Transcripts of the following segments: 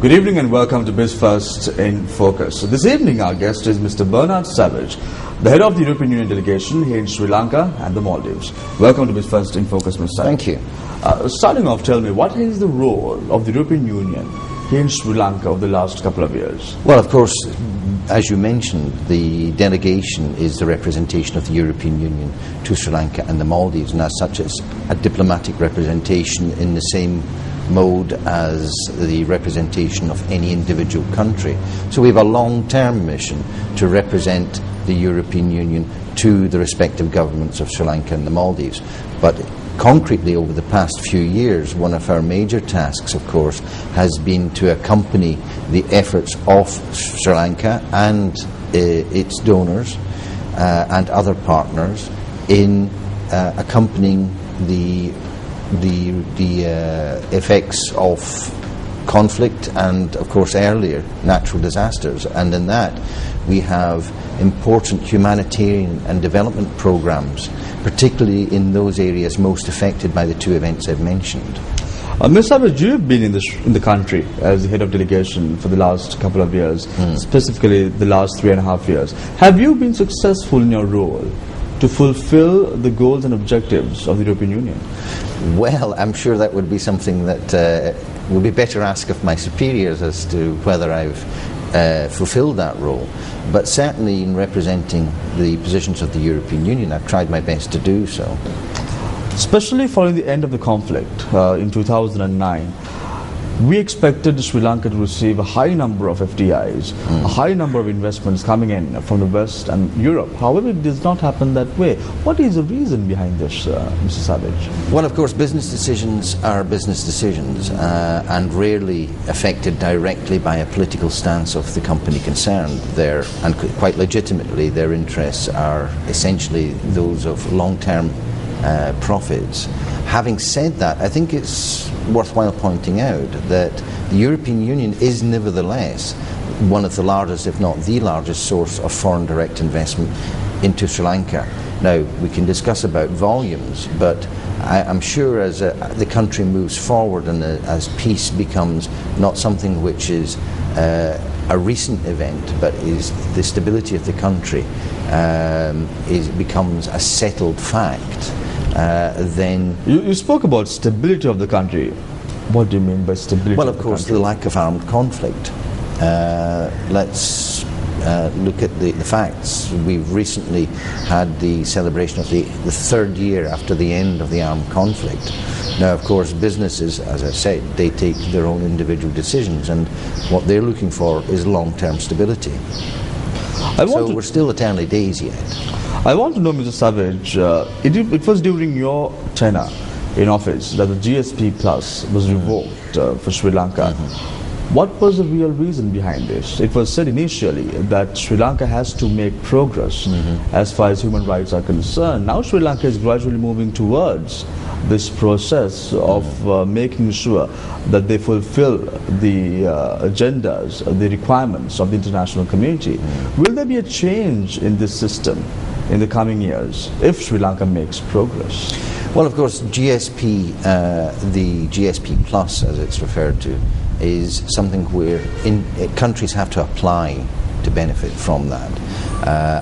Good evening and welcome to BizFirst in Focus. So this evening our guest is Mr. Bernard Savage, the head of the European Union delegation here in Sri Lanka and the Maldives. Welcome to BizFirst in Focus, Mr. Savage. Thank you. Starting off, tell me, what is the role of the European Union here in Sri Lanka over the last couple of years? Well, of course, as you mentioned, the delegation is the representation of the European Union to Sri Lanka and the Maldives, and as such it's a diplomatic representation in the same mode as the representation of any individual country. So we have a long-term mission to represent the European Union to the respective governments of Sri Lanka and the Maldives. But concretely, over the past few years, one of our major tasks, of course, has been to accompany the efforts of Sri Lanka and its donors and other partners in accompanying the effects of conflict and, of course, earlier natural disasters. And in that, we have important humanitarian and development programs, particularly in those areas most affected by the two events I've mentioned. Ms. Savage, you've been in the country as the head of delegation for the last couple of years, specifically the last 3.5 years. Have you been successful in your role to fulfill the goals and objectives of the European Union? Well, I'm sure that would be something that would be better asked of my superiors as to whether I've fulfilled that role. But certainly in representing the positions of the European Union, I've tried my best to do so. Especially following the end of the conflict in 2009, we expected Sri Lanka to receive a high number of FDIs, a high number of investments coming in from the West and Europe. However, it does not happen that way. What is the reason behind this, Mr. Savage? Well, of course, business decisions are business decisions and rarely affected directly by a political stance of the company concerned. And quite legitimately, their interests are essentially those of long-term profits. Having said that, I think it's worthwhile pointing out that the European Union is nevertheless one of the largest, if not the largest, source of foreign direct investment into Sri Lanka. Now, we can discuss about volumes, but I'm sure as the country moves forward and as peace becomes not something which is a recent event, but is the stability of the country becomes a settled fact, then... You spoke about stability of the country. What do you mean by stability? Well, of course, the lack of armed conflict. Let's look at the facts. We've recently had the celebration of the third year after the end of the armed conflict. Now, of course, businesses, as I said, they take their own individual decisions, and what they're looking for is long-term stability. So we're still at early days yet. I want to know, Mr. Savage, it was during your tenure in office that the GSP Plus was revoked for Sri Lanka. What was the real reason behind this? It was said initially that Sri Lanka has to make progress as far as human rights are concerned. Now Sri Lanka is gradually moving towards this process of making sure that they fulfill the agendas, the requirements of the international community. Will there be a change in this system in the coming years if Sri Lanka makes progress? Well, of course, GSP, the GSP Plus, as it's referred to, is something where countries have to apply to benefit from that.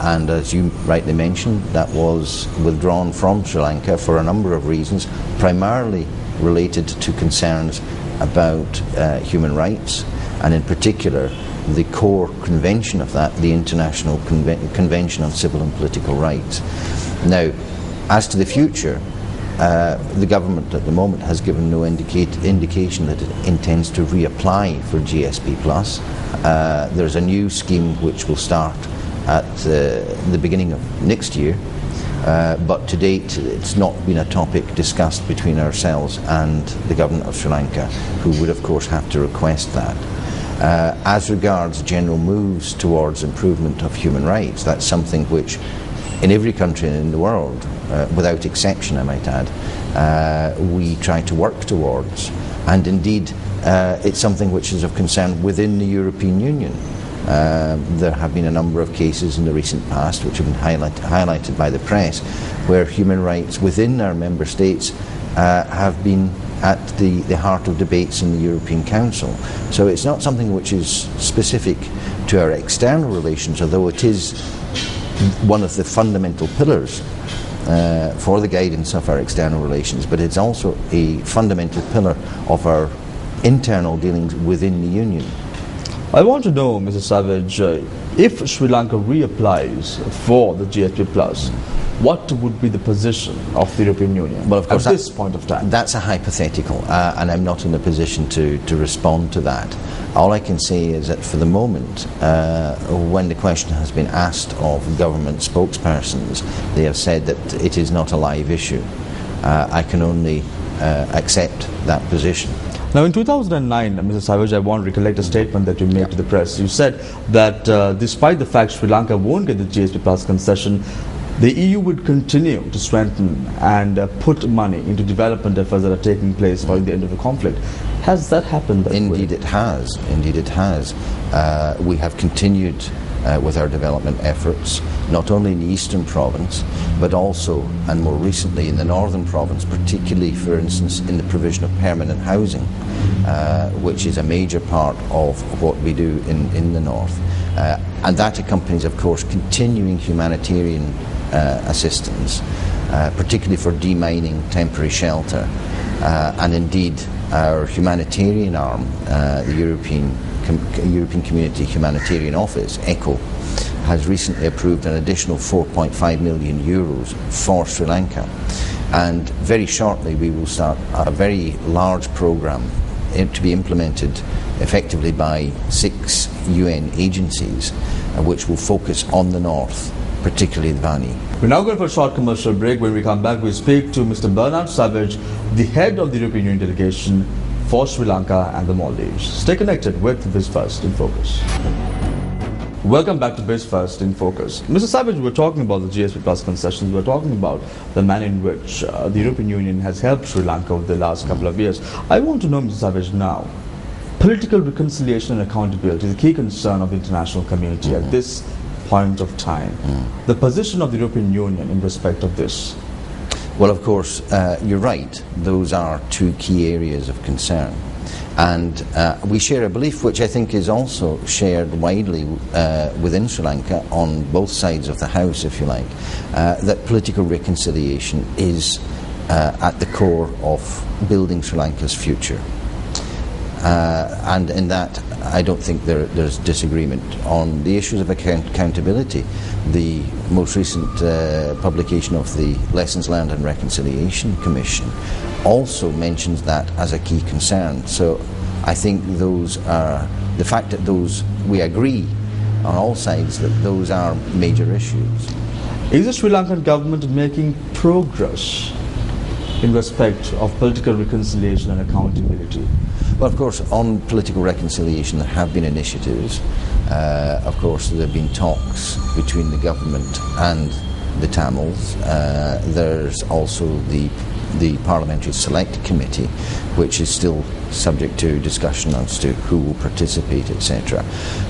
And as you rightly mentioned, that was withdrawn from Sri Lanka for a number of reasons, primarily related to concerns about human rights, and in particular the core convention of that, the International Convention on Civil and Political Rights. Now, as to the future, the government at the moment has given no indication that it intends to reapply for GSP+. There's a new scheme which will start at the beginning of next year, but to date it's not been a topic discussed between ourselves and the government of Sri Lanka, who would of course have to request that. As regards general moves towards improvement of human rights, that's something which in every country in the world, without exception I might add, we try to work towards. And indeed, it's something which is of concern within the European Union. There have been a number of cases in the recent past which have been highlighted by the press where human rights within our member states have been at the heart of debates in the European Council. So it's not something which is specific to our external relations, although it is one of the fundamental pillars for the guidance of our external relations, but it's also a fundamental pillar of our internal dealings within the Union. I want to know, Mr. Savage, if Sri Lanka reapplies for the GSP Plus, what would be the position of the European Union well, of course, at this point of time? That's a hypothetical, and I'm not in a position to respond to that. All I can say is that for the moment, when the question has been asked of government spokespersons, they have said that it is not a live issue. I can only accept that position. Now, in 2009, Mr. Savage, I want to recollect a statement that you made to the press. You said that despite the fact Sri Lanka won't get the GSP Plus concession, the EU would continue to strengthen and put money into development efforts that are taking place following the end of the conflict. Has that happened? Indeed it has. Indeed it has. We have continued with our development efforts, not only in the Eastern Province, but also, and more recently, in the Northern Province, particularly, for instance, in the provision of permanent housing, which is a major part of what we do in the North. And that accompanies, of course, continuing humanitarian assistance, particularly for demining temporary shelter, and indeed our humanitarian arm, the European Community Humanitarian Office, ECHO, has recently approved an additional 4.5 million euros for Sri Lanka, and very shortly we will start a very large programme to be implemented effectively by 6 UN agencies, which will focus on the north, particularly Vani. We're now going for a short commercial break. When we come back, we speak to Mr. Bernard Savage, the head of the European Union delegation for Sri Lanka and the Maldives. Stay connected with BizFirst in Focus. Welcome back to BizFirst in Focus. Mr. Savage, we're talking about the GSP Plus concessions. We're talking about the manner in which the European Union has helped Sri Lanka over the last couple of years. I want to know, Mr. Savage, now, political reconciliation and accountability is a key concern of the international community at this point of time. The position of the European Union in respect of this? Well, of course, you're right. Those are 2 key areas of concern. And we share a belief which I think is also shared widely within Sri Lanka on both sides of the house, if you like, that political reconciliation is at the core of building Sri Lanka's future. And in that, I don't think there's disagreement. On the issues of accountability, the most recent publication of the Lessons Learned and Reconciliation Commission also mentions that as a key concern. So I think those are, the fact that those, we agree on all sides that those are major issues. Is the Sri Lankan government making progress in respect of political reconciliation and accountability? Well, of course, on political reconciliation there have been initiatives. Of course, there have been talks between the government and the Tamils. There's also the Parliamentary Select Committee, which is still subject to discussion as to who will participate, etc.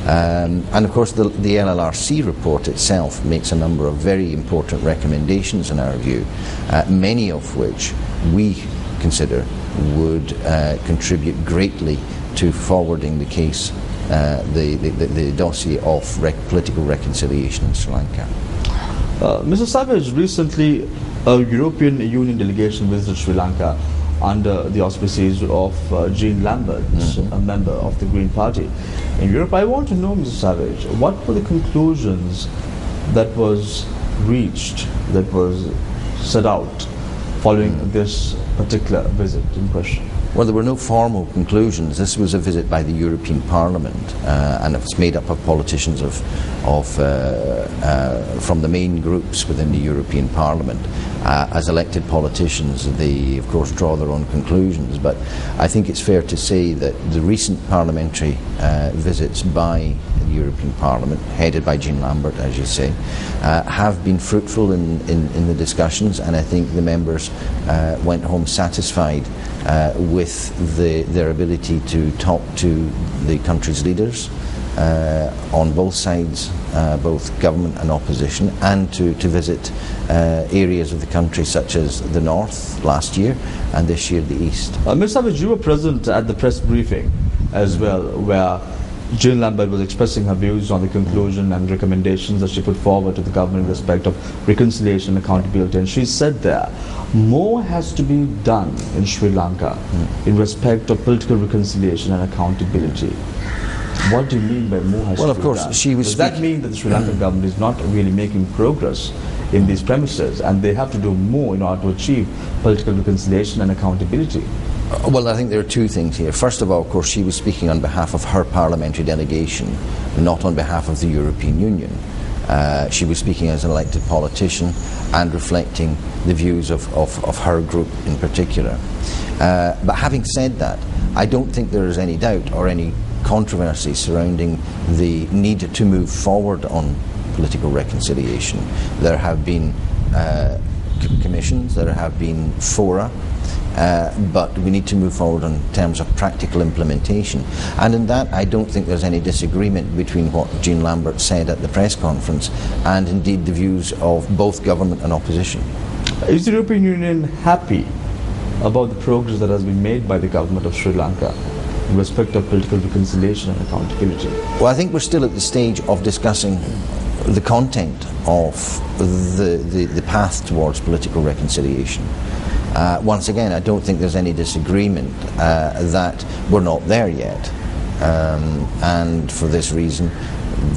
And of course the LLRC report itself makes a number of very important recommendations in our view, many of which we consider would contribute greatly to forwarding the case, the dossier of political reconciliation in Sri Lanka. Mr. Savage, recently a European Union delegation visited Sri Lanka under the auspices of Jean Lambert, a member of the Green Party in Europe. I want to know, Mr. Savage, what were the conclusions that was reached, that was set out following this particular visit in question? Well, there were no formal conclusions. This was a visit by the European Parliament, and it was made up of politicians from the main groups within the European Parliament. As elected politicians, they, of course, draw their own conclusions. But I think it's fair to say that the recent parliamentary visits by the European Parliament, headed by Jean Lambert, as you say, have been fruitful in the discussions, and I think the members went home satisfied with their ability to talk to the country's leaders on both sides both government and opposition, and to visit areas of the country such as the north last year and this year the east. Ms. Savage, you were present at the press briefing as well, where Jean Lambert was expressing her views on the conclusion and recommendations that she put forward to the government in respect of reconciliation and accountability. And she said there, more has to be done in Sri Lanka in respect of political reconciliation and accountability. What do you mean by more has to be done? Well, of course, she was Does that mean that the Sri Lankan government is not really making progress in these premises, and they have to do more in order to achieve political reconciliation and accountability? Well, I think there are two things here. First of all, of course, she was speaking on behalf of her parliamentary delegation, not on behalf of the European Union. She was speaking as an elected politician and reflecting the views of her group in particular. But having said that, I don't think there is any doubt or any controversy surrounding the need to move forward on political reconciliation. There have been commissions, there have been fora, but we need to move forward in terms of practical implementation. And in that, I don't think there's any disagreement between what Jean Lambert said at the press conference and indeed the views of both government and opposition. Is the European Union happy about the progress that has been made by the government of Sri Lanka in respect of political reconciliation and accountability? Well, I think we're still at the stage of discussing the content of the path towards political reconciliation. Once again, I don't think there's any disagreement that we're not there yet. And for this reason,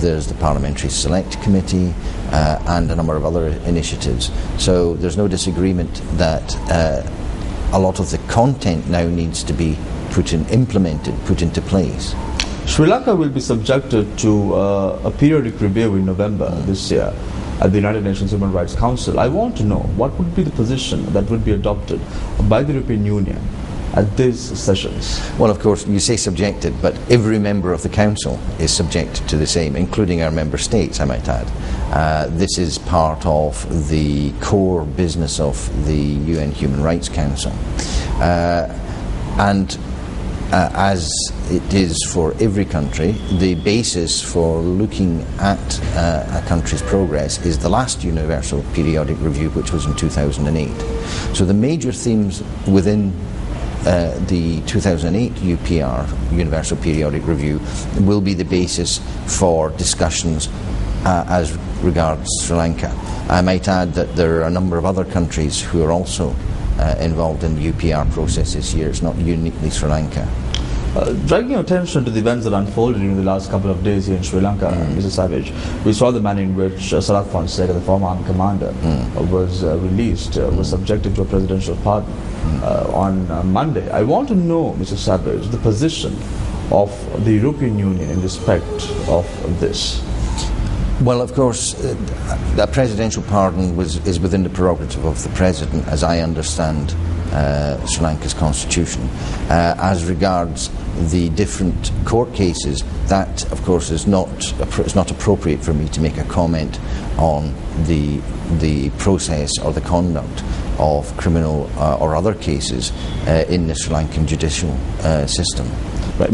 there's the Parliamentary Select Committee and a number of other initiatives. So there's no disagreement that a lot of the content now needs to be put into place. Sri Lanka will be subjected to a periodic review in November this year at the United Nations Human Rights Council. I want to know what would be the position that would be adopted by the European Union at these sessions. Well, of course, you say subjected, but every member of the Council is subject to the same, including our member states, I might add. This is part of the core business of the UN Human Rights Council. As it is for every country, the basis for looking at a country's progress is the last Universal Periodic Review, which was in 2008. So the major themes within the 2008 UPR, Universal Periodic Review, will be the basis for discussions as regards Sri Lanka. I might add that there are a number of other countries who are also involved in the UPR process this year. It's not uniquely Sri Lanka. Dragging attention to the events that unfolded in the last couple of days here in Sri Lanka, Mr. Savage, we saw the manner in which Sarath Fonseka, the former army commander, was released, was subjected to a presidential pardon on Monday. I want to know, Mr. Savage, the position of the European Union in respect of this. Well, of course, that presidential pardon is within the prerogative of the president, as I understand Sri Lanka's constitution. As regards the different court cases, that, of course, is not appropriate for me to make a comment on the process or the conduct of criminal or other cases in the Sri Lankan judicial system. Right.